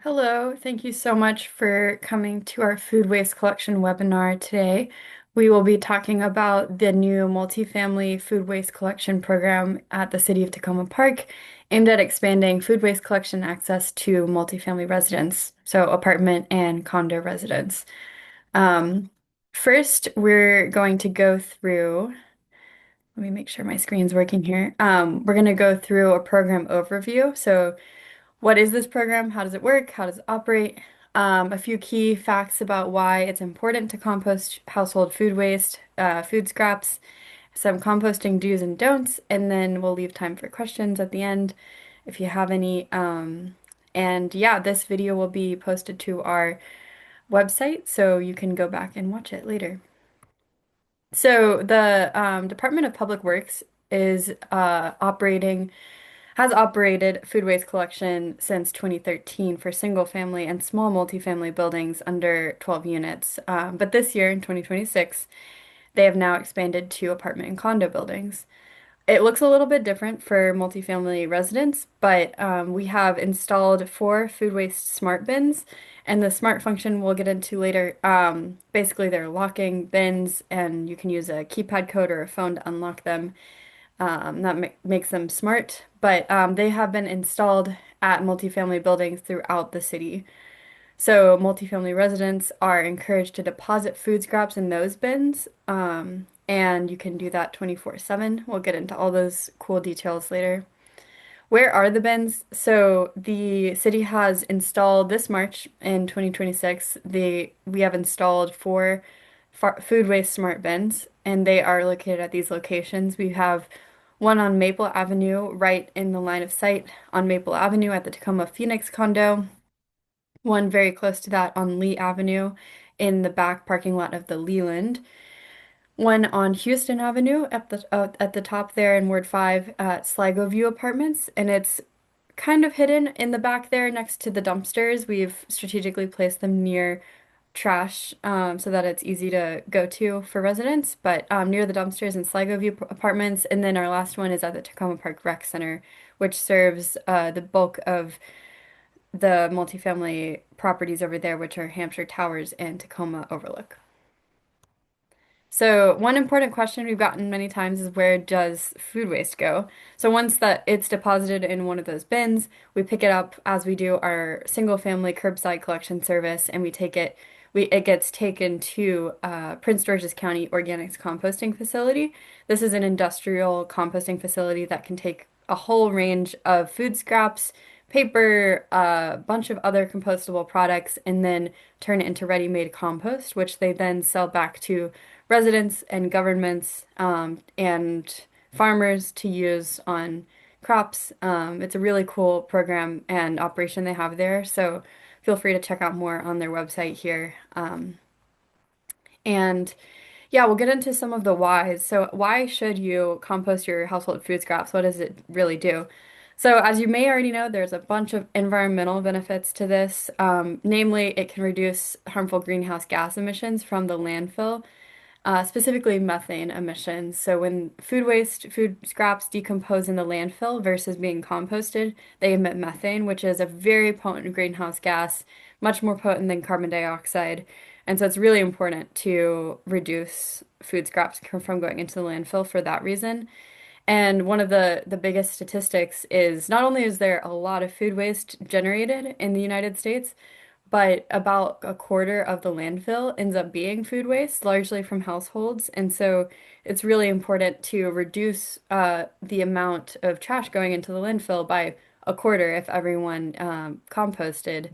Hello, thank you so much for coming to our food waste collection webinar today. We will be talking about the new multifamily food waste collection program at the City of Takoma Park, aimed at expanding food waste collection access to multifamily residents, so apartment and condo residents. Um, First, we're going to go through, let me make sure my screen's working here. We're going to go through a program overview. So what is this program? How does it work? How does it operate? A few key facts about why it's important to compost household food waste, food scraps, some composting do's and don'ts, and then we'll leave time for questions at the end if you have any. And yeah, this video will be posted to our website, so you can go back and watch it later. So the Department of Public Works is has operated food waste collection since 2013 for single family and small multifamily buildings under 12 units. But this year, in 2026, they have now expanded to apartment and condo buildings. It looks a little bit different for multifamily residents, but we have installed four food waste smart bins, and the smart function we'll get into later. Basically, they're locking bins, and you can use a keypad code or a phone to unlock them. That ma makes them smart, but they have been installed at multifamily buildings throughout the city. So multifamily residents are encouraged to deposit food scraps in those bins, and you can do that 24/7. We'll get into all those cool details later. Where are the bins? So the city has installed this March in 2026. We have installed four food waste smart bins, and they are located at these locations. We have one on Maple Avenue, right in the line of sight on Maple Avenue at the Tacoma Phoenix condo. One very close to that on Lee Avenue in the back parking lot of the Leland. One on Houston Avenue at the top there in Ward 5 at Sligo View Apartments, and it's kind of hidden in the back there next to the dumpsters. We've strategically placed them near trash so that it's easy to go to for residents, but near the dumpsters in Sligo View Apartments. And then our last one is at the Takoma Park Rec Center, which serves the bulk of the multifamily properties over there, which are Hampshire Towers and Takoma Overlook. So one important question we've gotten many times is where does food waste go? So once that it's deposited in one of those bins, we pick it up as we do our single family curbside collection service, and it gets taken to Prince George's County Organics Composting Facility. This is an industrial composting facility that can take a whole range of food scraps, paper, a bunch of other compostable products, and then turn it into ready-made compost, which they then sell back to residents and governments and farmers to use on crops. It's a really cool program and operation they have there, so feel free to check out more on their website here. And yeah, we'll get into some of the whys. So, why should you compost your household food scraps? What does it really do? So, as you may already know, there's a bunch of environmental benefits to this. Namely, it can reduce harmful greenhouse gas emissions from the landfill, specifically methane emissions. So when food scraps decompose in the landfill versus being composted, they emit methane, which is a very potent greenhouse gas, much more potent than carbon dioxide. And so it's really important to reduce food scraps from going into the landfill for that reason. And one of the biggest statistics is not only is there a lot of food waste generated in the United States, but about a quarter of the landfill ends up being food waste, largely from households. And so it's really important to reduce the amount of trash going into the landfill by a quarter if everyone composted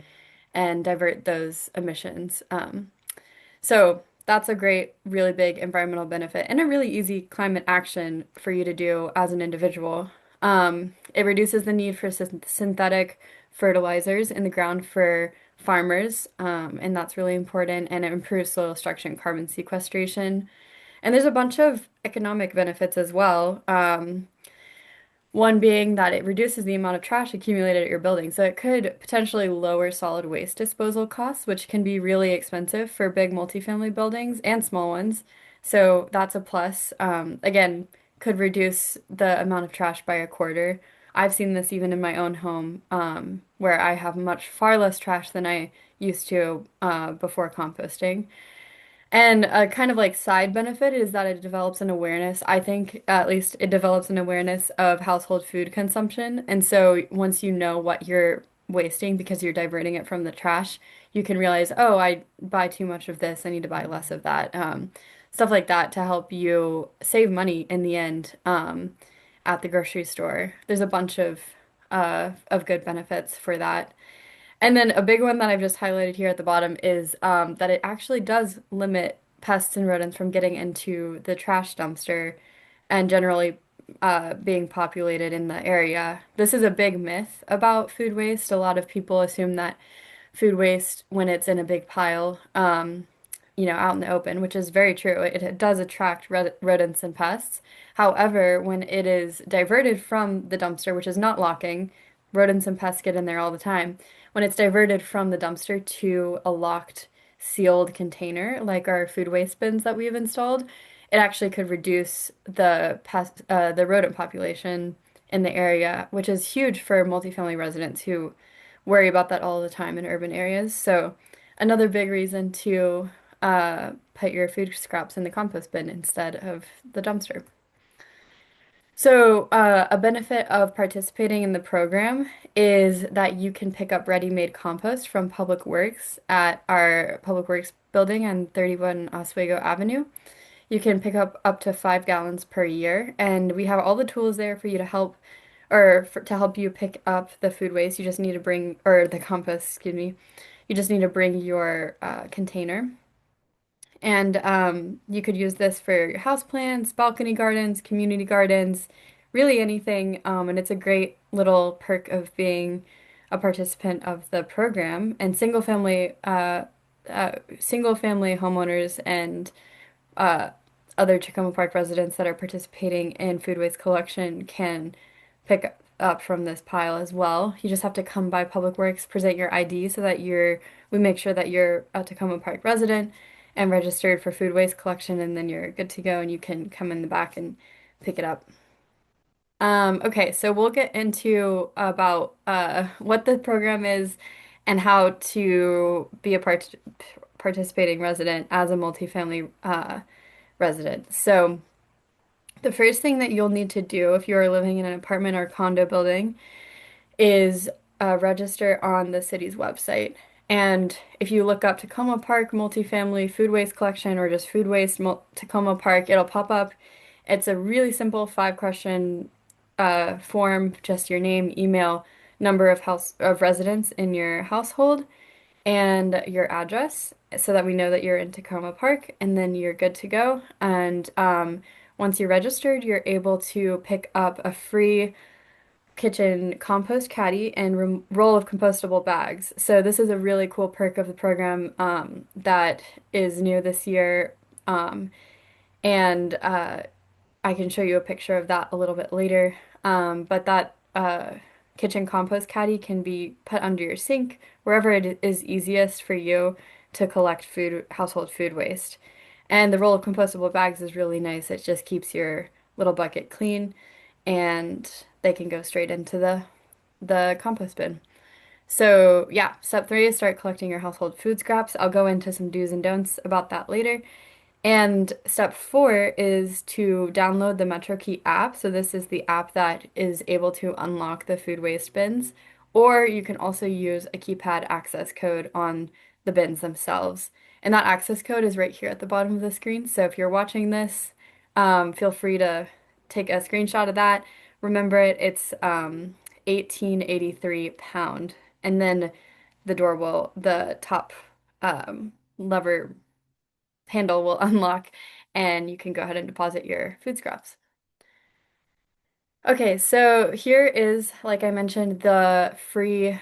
and divert those emissions. So that's a great, really big environmental benefit and a really easy climate action for you to do as an individual. It reduces the need for synthetic fertilizers in the ground for farmers, and that's really important, and it improves soil structure and carbon sequestration. And there's a bunch of economic benefits as well. One being that it reduces the amount of trash accumulated at your building. So it could potentially lower solid waste disposal costs, which can be really expensive for big multifamily buildings and small ones. So that's a plus. Again, could reduce the amount of trash by a quarter. I've seen this even in my own home, where I have much far less trash than I used to before composting. And a kind of like side benefit is that it develops an awareness. I think at least it develops an awareness of household food consumption. And so once you know what you're wasting because you're diverting it from the trash, you can realize, oh, I buy too much of this. I need to buy less of that. Stuff like that to help you save money in the end, at the grocery store. There's a bunch of good benefits for that. And then a big one that I've just highlighted here at the bottom is that it actually does limit pests and rodents from getting into the trash dumpster and generally being populated in the area. This is a big myth about food waste. A lot of people assume that food waste, when it's in a big pile, out in the open, which is very true. It does attract rodents and pests. However, when it is diverted from the dumpster, which is not locking, rodents and pests get in there all the time. When it's diverted from the dumpster to a locked, sealed container, like our food waste bins that we've installed, it actually could reduce the rodent population in the area, which is huge for multifamily residents who worry about that all the time in urban areas. So, another big reason to put your food scraps in the compost bin instead of the dumpster. So, a benefit of participating in the program is that you can pick up ready-made compost from Public Works at our Public Works building on 31 Oswego Avenue. You can pick up to 5 gallons per year, and we have all the tools there for you to help, to help you pick up the food waste. You just need to bring, or the compost, excuse me. You just need to bring your container. And you could use this for your houseplants, balcony gardens, community gardens, really anything. And it's a great little perk of being a participant of the program. And single family homeowners and uh, other Takoma Park residents that are participating in food waste collection can pick up from this pile as well. You just have to come by Public Works, present your ID so that we make sure that you're a Takoma Park resident and registered for food waste collection, and then you're good to go and you can come in the back and pick it up. Okay, so we'll get into about what the program is and how to be a participating resident as a multifamily resident. So the first thing that you'll need to do if you are living in an apartment or condo building is register on the city's website. And if you look up Takoma Park multifamily food waste collection or just food waste Takoma Park, it'll pop up. It's a really simple 5 question form, just your name, email, number of residents in your household, and your address so that we know that you're in Tacoma Park, and then you're good to go. And once you're registered, you're able to pick up a free kitchen compost caddy and roll of compostable bags. So this is a really cool perk of the program that is new this year. And I can show you a picture of that a little bit later. But that kitchen compost caddy can be put under your sink, wherever it is easiest for you to collect household food waste. And the roll of compostable bags is really nice. It just keeps your little bucket clean and they can go straight into the compost bin. So yeah, step 3 is start collecting your household food scraps. I'll go into some do's and don'ts about that later. And step 4 is to download the MetroKey app. So this is the app that is able to unlock the food waste bins. Or you can also use a keypad access code on the bins themselves. And that access code is right here at the bottom of the screen. So if you're watching this, feel free to take a screenshot of that. Remember it's 1883 pound. And then the top lever handle will unlock and you can go ahead and deposit your food scraps. Okay, so here is, like I mentioned, the free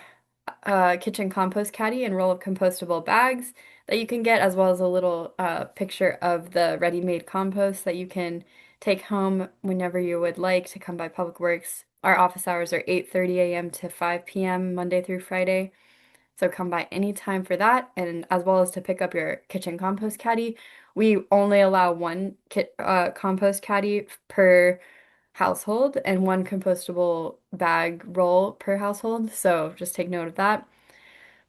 kitchen compost caddy and roll of compostable bags that you can get, as well as a little picture of the ready-made compost that you can take home whenever you would like to come by Public Works. Our office hours are 8:30 a.m. to 5 p.m. Monday through Friday. So come by anytime for that, and as well as to pick up your kitchen compost caddy. We only allow one compost caddy per household and one compostable bag roll per household. So just take note of that.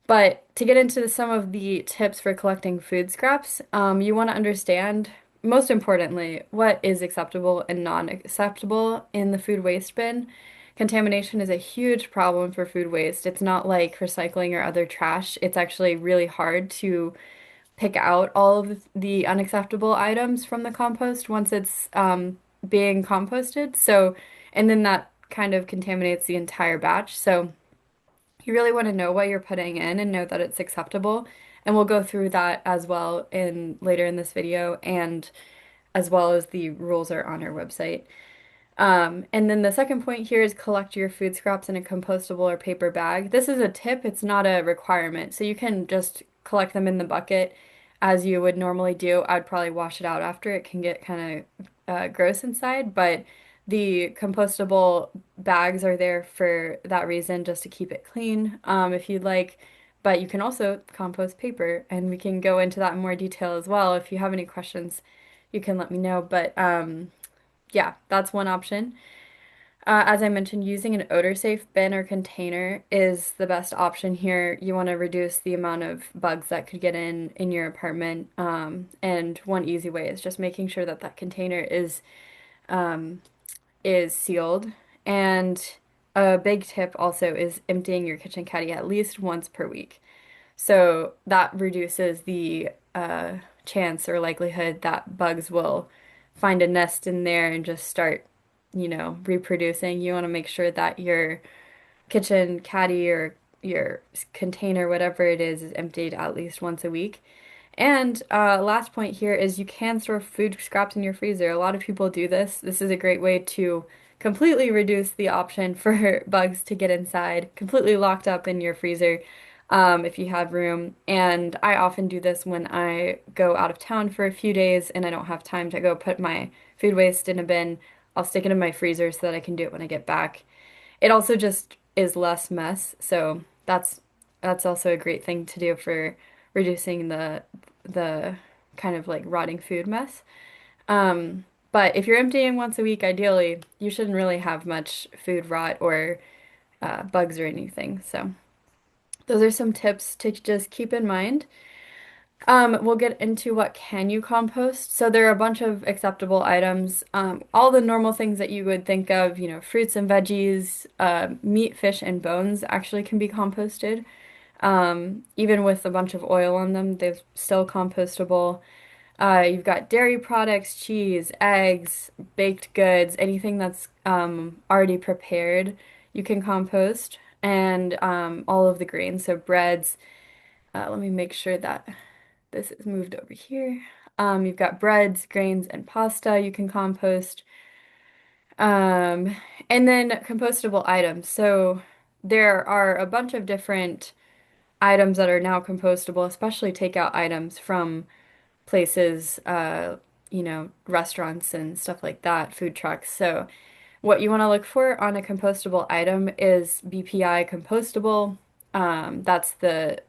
But to get into some of the tips for collecting food scraps, you want to understand, most importantly, what is acceptable and non-acceptable in the food waste bin. Contamination is a huge problem for food waste. It's not like recycling or other trash. It's actually really hard to pick out all of the unacceptable items from the compost once it's being composted. So, and then that kind of contaminates the entire batch. So, you really want to know what you're putting in and know that it's acceptable. And we'll go through that as well in later in this video and as well as the rules are on our website. And then the second point here is collect your food scraps in a compostable or paper bag. This is a tip, it's not a requirement. So you can just collect them in the bucket as you would normally do. I'd probably wash it out after. It can get kind of gross inside, but the compostable bags are there for that reason, just to keep it clean, if you'd like. But you can also compost paper, and we can go into that in more detail as well. If you have any questions, you can let me know. But yeah, that's one option. As I mentioned, using an odor safe bin or container is the best option here. You want to reduce the amount of bugs that could get in your apartment. And one easy way is just making sure that that container is sealed. And a big tip also is emptying your kitchen caddy at least once per week. So that reduces the chance or likelihood that bugs will find a nest in there and just start, reproducing. You want to make sure that your kitchen caddy or your container, whatever it is emptied at least once a week. And last point here is you can store food scraps in your freezer. A lot of people do this. This is a great way to completely reduce the option for bugs to get inside, completely locked up in your freezer, if you have room. And I often do this when I go out of town for a few days and I don't have time to go put my food waste in a bin. I'll stick it in my freezer so that I can do it when I get back. It also just is less mess, so that's also a great thing to do for reducing the kind of like rotting food mess. But if you're emptying once a week, ideally, you shouldn't really have much food rot or bugs or anything. So those are some tips to just keep in mind. We'll get into what can you compost. So there are a bunch of acceptable items. All the normal things that you would think of, fruits and veggies, meat, fish, and bones actually can be composted. Even with a bunch of oil on them, they're still compostable. You've got dairy products, cheese, eggs, baked goods, anything that's already prepared, you can compost, and all of the grains, so breads. Let me make sure that this is moved over here. You've got breads, grains, and pasta you can compost. Um, and then compostable items. So there are a bunch of different items that are now compostable, especially takeout items from places, restaurants and stuff like that, food trucks. So what you want to look for on a compostable item is BPI compostable. That's the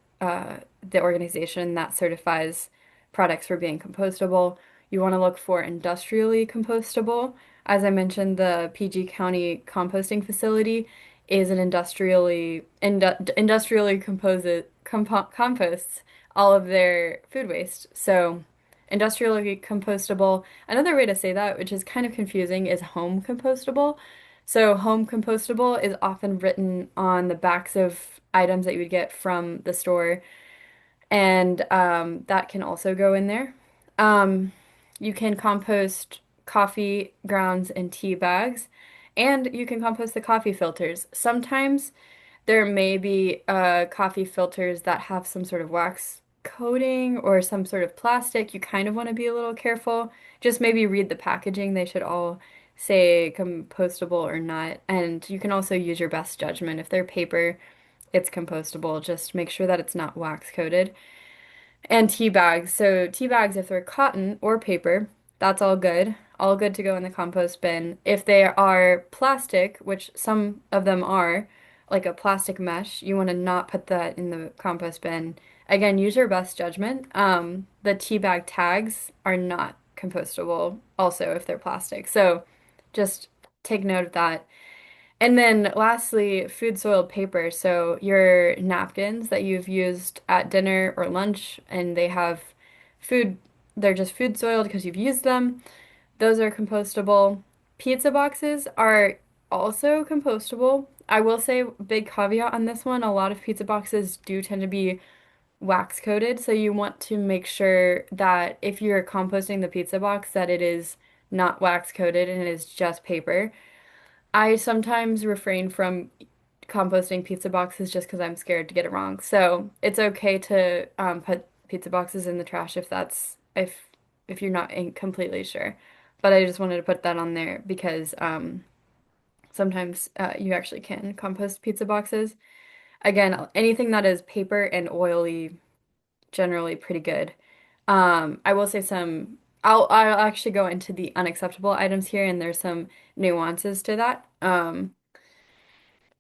organization that certifies products for being compostable. You want to look for industrially compostable. As I mentioned, the PG County composting facility is an industrially composts all of their food waste. So industrially compostable. Another way to say that, which is kind of confusing, is home compostable. So home compostable is often written on the backs of items that you would get from the store, and that can also go in there. You can compost coffee grounds and tea bags, and you can compost the coffee filters. Sometimes there may be coffee filters that have some sort of wax coating or some sort of plastic. You kind of want to be a little careful. Just maybe read the packaging. They should all say compostable or not. And you can also use your best judgment. If they're paper, it's compostable. Just make sure that it's not wax coated. And tea bags. So tea bags, if they're cotton or paper, that's all good. All good to go in the compost bin. If they are plastic, which some of them are, like a plastic mesh, you want to not put that in the compost bin. Again, use your best judgment. The tea bag tags are not compostable also if they're plastic. So just take note of that. And then lastly, food soiled paper. So your napkins that you've used at dinner or lunch and they have food, they're just food soiled because you've used them. Those are compostable. Pizza boxes are also compostable. I will say, big caveat on this one, a lot of pizza boxes do tend to be wax coated, so you want to make sure that if you're composting the pizza box that it is not wax coated and it is just paper. I sometimes refrain from composting pizza boxes just because I'm scared to get it wrong. So it's okay to put pizza boxes in the trash if if you're not completely sure. But I just wanted to put that on there because sometimes you actually can compost pizza boxes. Again, anything that is paper and oily, generally pretty good. I will say some. I'll actually go into the unacceptable items here, and there's some nuances to that.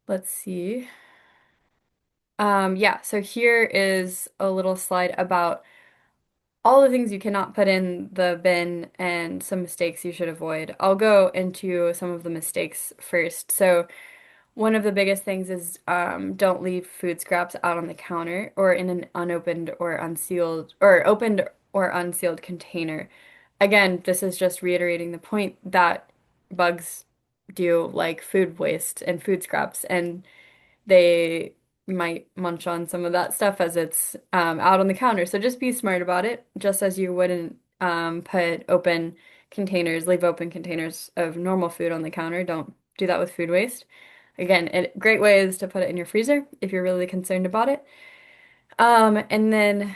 Let's see. Yeah, so here is a little slide about all the things you cannot put in the bin and some mistakes you should avoid. I'll go into some of the mistakes first. So one of the biggest things is don't leave food scraps out on the counter or in an unopened or unsealed or opened or unsealed container. Again, this is just reiterating the point that bugs do like food waste and food scraps, and they might munch on some of that stuff as it's out on the counter. So just be smart about it, just as you wouldn't put open containers, leave open containers of normal food on the counter. Don't do that with food waste. Again, a great way is to put it in your freezer if you're really concerned about it. And then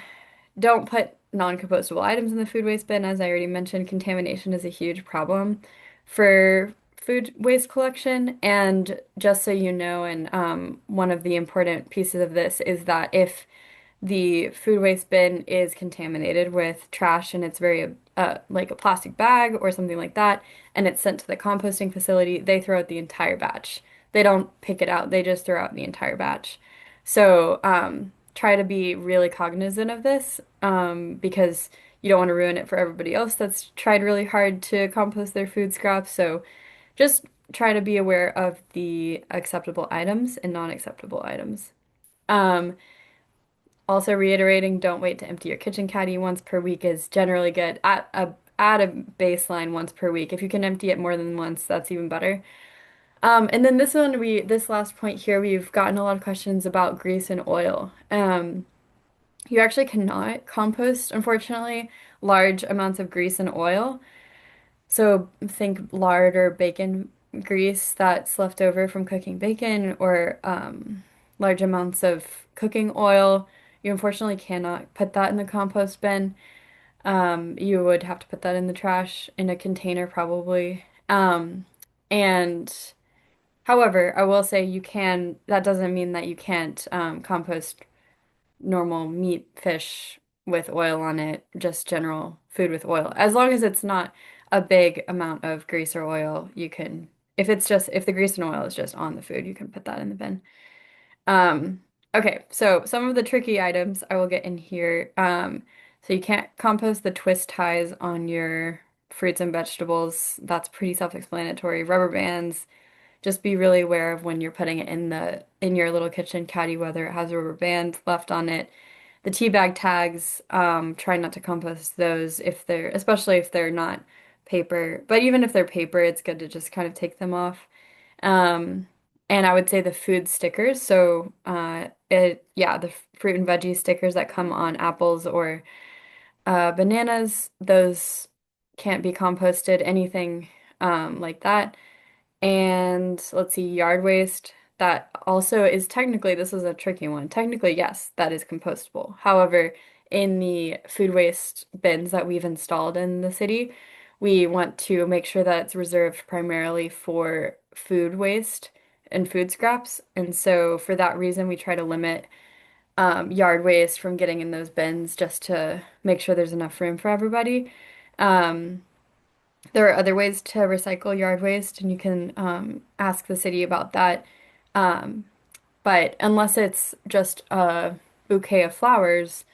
don't put non-compostable items in the food waste bin. As I already mentioned, contamination is a huge problem for food waste collection. And just so you know, and one of the important pieces of this is that if the food waste bin is contaminated with trash and it's very like a plastic bag or something like that, and it's sent to the composting facility, they throw out the entire batch. They don't pick it out, they just throw out the entire batch. So try to be really cognizant of this because you don't want to ruin it for everybody else that's tried really hard to compost their food scraps. So just try to be aware of the acceptable items and non-acceptable items. Um, Also reiterating, don't wait to empty your kitchen caddy once per week is generally good. At a baseline once per week. If you can empty it more than once, that's even better. And then this last point here, we've gotten a lot of questions about grease and oil. You actually cannot compost, unfortunately, large amounts of grease and oil. So think lard or bacon grease that's left over from cooking bacon or large amounts of cooking oil. You unfortunately cannot put that in the compost bin. You would have to put that in the trash in a container probably. And however, I will say you can, that doesn't mean that you can't compost normal meat, fish with oil on it, just general food with oil. As long as it's not a big amount of grease or oil, you can, if the grease and oil is just on the food, you can put that in the bin. Okay, so some of the tricky items I will get in here. So you can't compost the twist ties on your fruits and vegetables. That's pretty self-explanatory. Rubber bands, just be really aware of when you're putting it in your little kitchen caddy, whether it has a rubber band left on it. The tea bag tags, try not to compost those if they're, especially if they're not paper. But even if they're paper, it's good to just kind of take them off. Um, and I would say the food stickers. So, yeah, the fruit and veggie stickers that come on apples or bananas, those can't be composted, anything like that. And let's see, yard waste. That also is technically, this is a tricky one. Technically, yes, that is compostable. However, in the food waste bins that we've installed in the city, we want to make sure that it's reserved primarily for food waste and food scraps. And so for that reason, we try to limit yard waste from getting in those bins just to make sure there's enough room for everybody. Um, there are other ways to recycle yard waste, and you can ask the city about that. Um, but unless it's just a bouquet of flowers,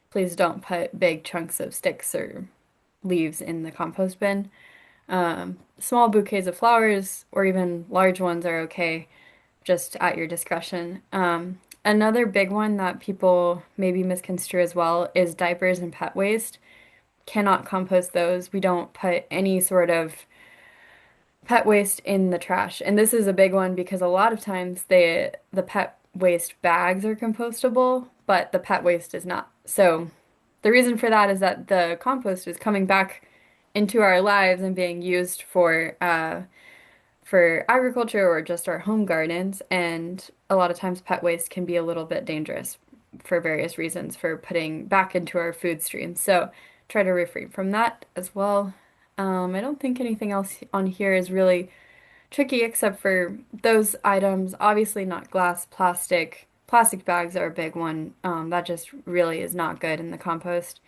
please don't put big chunks of sticks or leaves in the compost bin. Small bouquets of flowers or even large ones are okay, just at your discretion. Another big one that people maybe misconstrue as well is diapers and pet waste. Cannot compost those. We don't put any sort of pet waste in the trash. And this is a big one because a lot of times the pet waste bags are compostable, but the pet waste is not. So the reason for that is that the compost is coming back into our lives and being used for agriculture or just our home gardens. And a lot of times pet waste can be a little bit dangerous for various reasons for putting back into our food stream. So try to refrain from that as well. I don't think anything else on here is really tricky except for those items. Obviously not glass, plastic. Plastic bags are a big one. That just really is not good in the compost.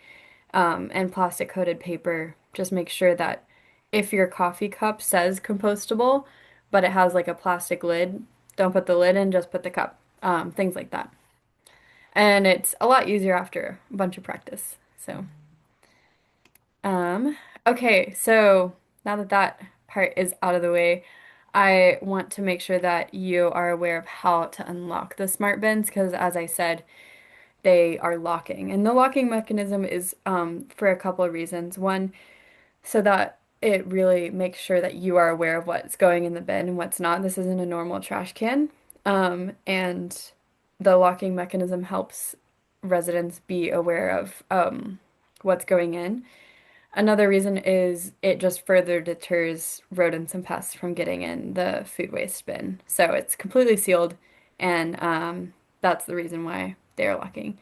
And plastic coated paper. Just make sure that if your coffee cup says compostable, but it has like a plastic lid, don't put the lid in, just put the cup. Things like that. And it's a lot easier after a bunch of practice. So, um, okay, so now that that part is out of the way, I want to make sure that you are aware of how to unlock the smart bins because, as I said, they are locking. And the locking mechanism is for a couple of reasons. One, so that it really makes sure that you are aware of what's going in the bin and what's not. This isn't a normal trash can. And the locking mechanism helps residents be aware of what's going in. Another reason is it just further deters rodents and pests from getting in the food waste bin. So it's completely sealed, and that's the reason why they're locking.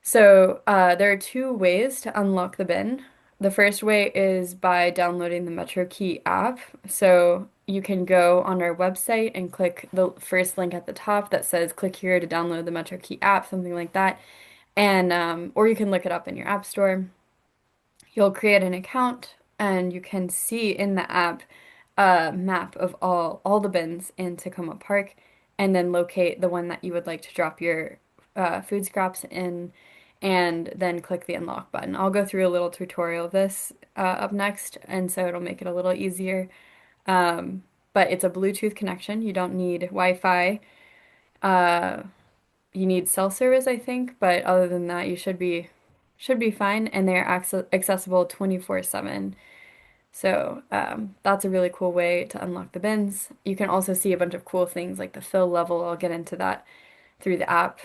So there are two ways to unlock the bin. The first way is by downloading the Metro Key app. So you can go on our website and click the first link at the top that says click here to download the Metro Key app, something like that. And or you can look it up in your app store. You'll create an account and you can see in the app a map of all the bins in Takoma Park and then locate the one that you would like to drop your food scraps in and then click the unlock button. I'll go through a little tutorial of this up next and so it'll make it a little easier. But it's a Bluetooth connection. You don't need Wi-Fi. Uh, you need cell service, I think, but other than that, you should be fine, and they're accessible 24/7. So that's a really cool way to unlock the bins. You can also see a bunch of cool things like the fill level. I'll get into that through the app.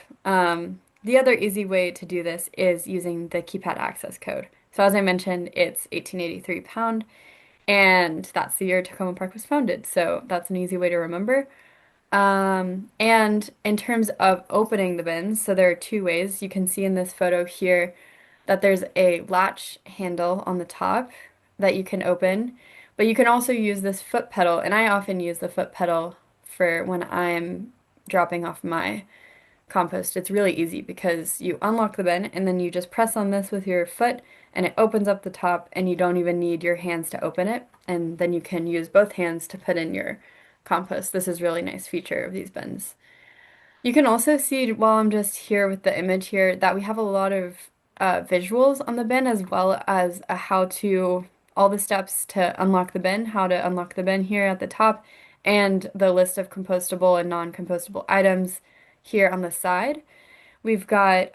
The other easy way to do this is using the keypad access code. So as I mentioned, it's 1883 pound, and that's the year Tacoma Park was founded. So that's an easy way to remember. And in terms of opening the bins, so there are two ways. You can see in this photo here that there's a latch handle on the top that you can open, but you can also use this foot pedal, and I often use the foot pedal for when I'm dropping off my compost. It's really easy because you unlock the bin and then you just press on this with your foot and it opens up the top and you don't even need your hands to open it. And then you can use both hands to put in your compost. This is a really nice feature of these bins. You can also see while I'm just here with the image here that we have a lot of visuals on the bin as well as a how to, all the steps to unlock the bin, how to unlock the bin here at the top, and the list of compostable and non-compostable items here on the side. We've got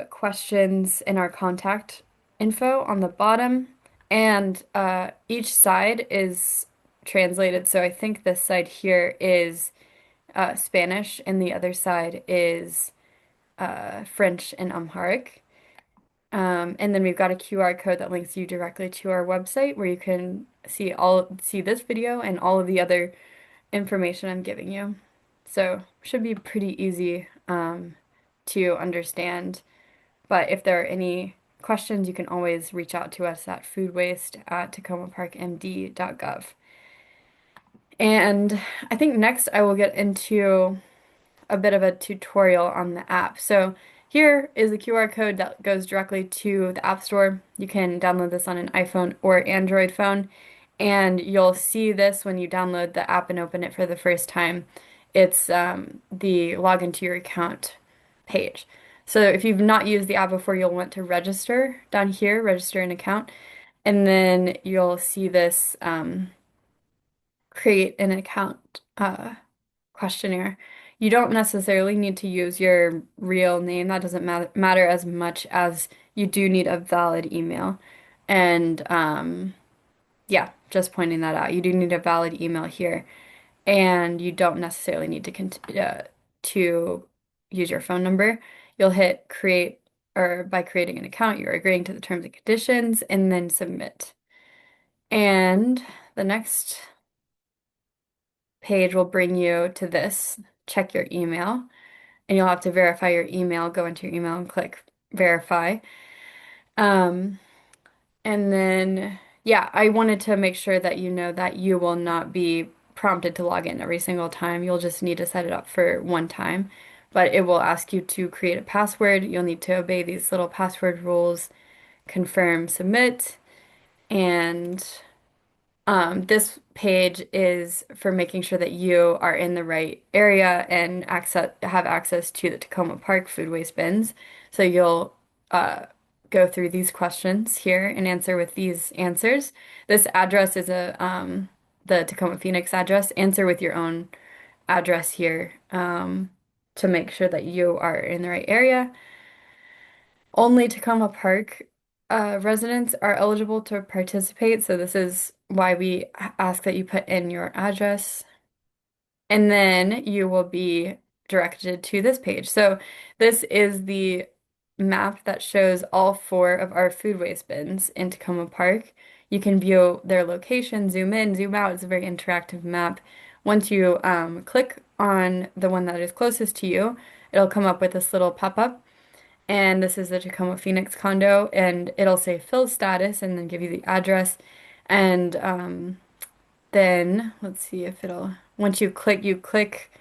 questions in our contact info on the bottom, and each side is translated. So I think this side here is Spanish, and the other side is French and Amharic. And then we've got a QR code that links you directly to our website where you can see this video and all of the other information I'm giving you. So should be pretty easy to understand. But if there are any questions, you can always reach out to us at foodwaste@tacomaparkmd.gov. And I think next I will get into a bit of a tutorial on the app. So here is a QR code that goes directly to the App Store. You can download this on an iPhone or Android phone, and you'll see this when you download the app and open it for the first time. It's the login to your account page. So if you've not used the app before, you'll want to register down here, register an account. And then you'll see this create an account questionnaire. You don't necessarily need to use your real name. That doesn't matter as much as you do need a valid email. And yeah, just pointing that out. You do need a valid email here, and you don't necessarily need to to use your phone number. You'll hit create, or by creating an account, you're agreeing to the terms and conditions, and then submit. And the next page will bring you to this. Check your email, and you'll have to verify your email. Go into your email and click verify. Um, And then, yeah, I wanted to make sure that you know that you will not be prompted to log in every single time. You'll just need to set it up for one time. But it will ask you to create a password. You'll need to obey these little password rules, confirm, submit, and this page is for making sure that you are in the right area and have access to the Takoma Park food waste bins. So you'll uh, go through these questions here and answer with these answers. This address is the Tacoma Phoenix address. Answer with your own address here to make sure that you are in the right area. Only Takoma Park residents are eligible to participate, so this is why we ask that you put in your address, and then you will be directed to this page. So this is the map that shows all four of our food waste bins in Takoma Park. You can view their location, zoom in, zoom out. It's a very interactive map. Once you click on the one that is closest to you, it'll come up with this little pop-up, and this is the Tacoma Phoenix condo, and it'll say fill status and then give you the address. And then let's see if it'll, once you click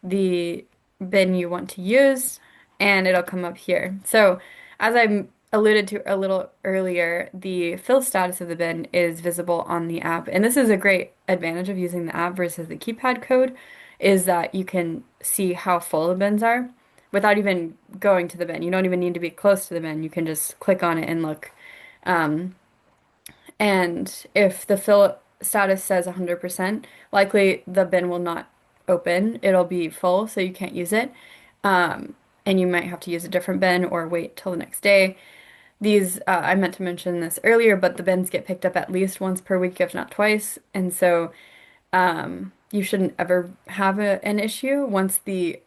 the bin you want to use, and it'll come up here. So, as I alluded to a little earlier, the fill status of the bin is visible on the app. And this is a great advantage of using the app versus the keypad code, is that you can see how full the bins are without even going to the bin. You don't even need to be close to the bin. You can just click on it and look. Um, and if the fill status says 100%, likely the bin will not open. It'll be full, so you can't use it. And you might have to use a different bin or wait till the next day. I meant to mention this earlier, but the bins get picked up at least once per week, if not twice. And so you shouldn't ever have an issue. Once the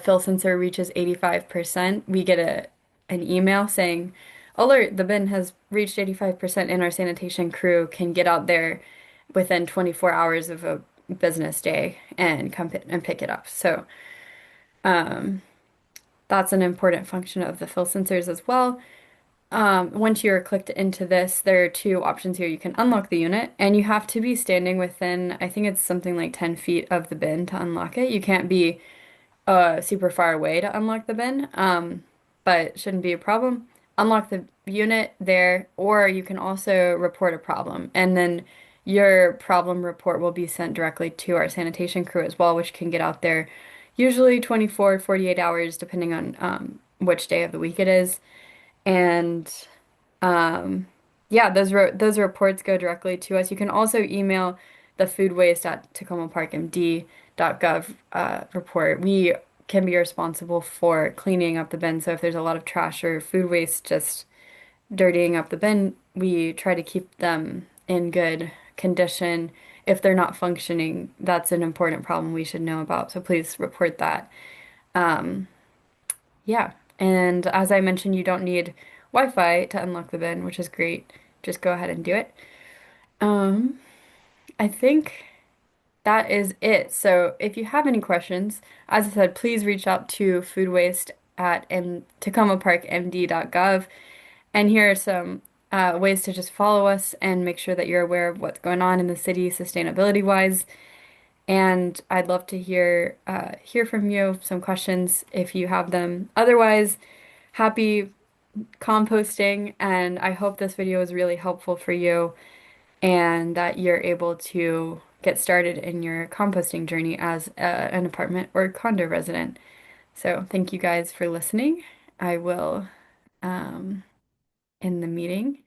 fill sensor reaches 85%, we get an email saying, "Alert, the bin has reached 85% and our sanitation crew can get out there within 24 hours of a business day and and pick it up." So that's an important function of the fill sensors as well. Once you're clicked into this, there are two options here. You can unlock the unit, and you have to be standing within, I think it's something like 10 feet of the bin to unlock it. You can't be super far away to unlock the bin, but shouldn't be a problem. Unlock the unit there, or you can also report a problem, and then your problem report will be sent directly to our sanitation crew as well, which can get out there usually 24, 48 hours, depending on which day of the week it is. And um, yeah, those reports go directly to us. You can also email the food waste at tacomaparkmd.gov report. We can be responsible for cleaning up the bin. So if there's a lot of trash or food waste just dirtying up the bin, we try to keep them in good condition. If they're not functioning, that's an important problem we should know about. So please report that. Yeah. And as I mentioned, you don't need Wi-Fi to unlock the bin, which is great. Just go ahead and do it. Um, I think that is it. So if you have any questions, as I said, please reach out to food waste at tacomaparkmd.gov. And here are some ways to just follow us and make sure that you're aware of what's going on in the city sustainability wise. And I'd love to hear from you, some questions if you have them. Otherwise, happy composting, and I hope this video was really helpful for you and that you're able to get started in your composting journey as an apartment or condo resident. So thank you guys for listening. I will end the meeting.